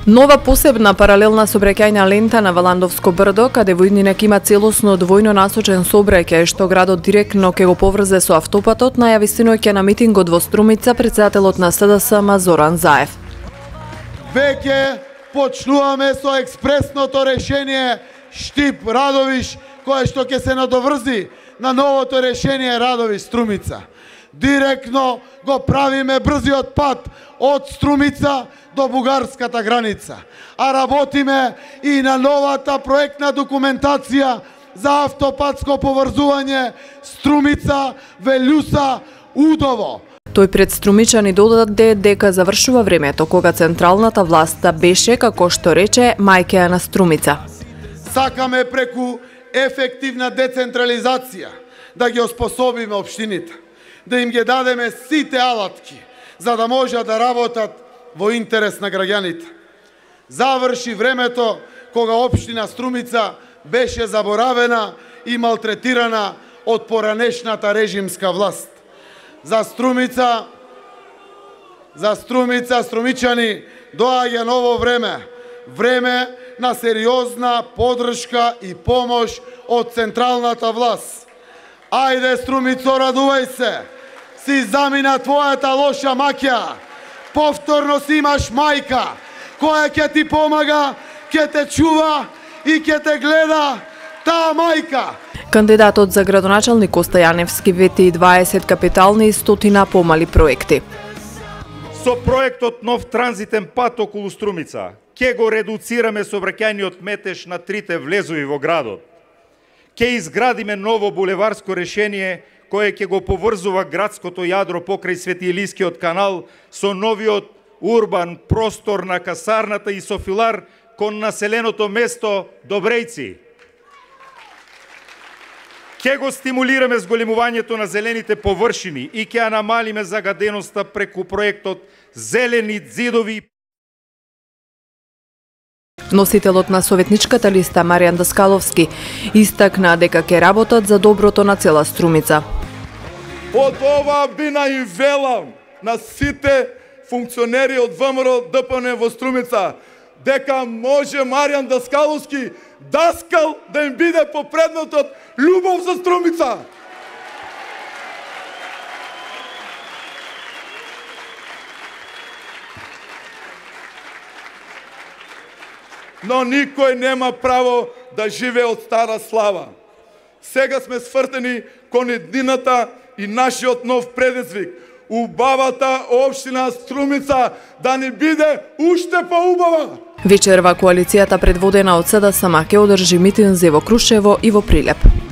Нова посебна паралелна сообраќајна лента на Валандовско брдо, каде во иднинек има целосно двојно насочен сообраќај што градот директно ќе го поврзе со автопатот, најави синоќа на митингот во Струмица претседателот на СДСМ Зоран Заев. Веќе почнуваме со експресното решение Штип-Радовиш, кое што ќе се надоврзи на новото решение Радовиш-Струмица. Директно го правиме брзиот пат од Струмица до бугарската граница. А работиме и на новата проектна документација за автопатско поврзување Струмица-Велјуса-Удово. Тој пред струмичани додаде дека завршува времето кога централната власт беше, како што рече, мајка на Струмица. Сакаме преку ефективна децентрализација да ги оспособиме општините, да им ги дадеме сите алатки за да можат да работат во интерес на граѓаните. Заврши времето кога општина Струмица беше заборавена и малтретирана од поранешната режимска власт. За Струмица, струмичани, доаѓа ново време. Време на сериозна поддршка и помош од централната власт. Ајде, Струмицо, радувај се! Си замина твојата лоша маќа. Повторно си имаш мајка, која ќе ти помага, ќе те чува и ќе те гледа, таа мајка. Кандидатот за градоначалник Коста Јаневски вети 20 капитални и 100 помали проекти. Со проектот нов транзитен пат околу Струмица ќе го редуцираме сообраќајниот метеж на трите влезови во градот. Ќе изградиме ново булеварско решение кое ќе го поврзува градското јадро покрај Свети Илискиот канал со новиот урбан простор на касарната и софилар кон населеното место Добрејци. Ќе го стимулираме зголемувањето на зелените површини и ќе ја намалиме загаденоста преку проектот Зелени ѕидови. Носителот на советничката листа Маријан Даскаловски истакна дека ќе работат за доброто на цела Струмица. Од ова би наивелам на сите функционери од ВМРО ДПН во Струмица дека може Маријан Даскаловски даскал да им биде попреднатот љубов за Струмица. Но никој нема право да живее од стара слава. Сега сме свртени кон еднината и нашиот нов предизвик. Убавата општина Струмица да ни биде уште поубава. Вечерва коалицијата предводена од СДСМ ќе одржи митинзи во Крушево и во Прилеп.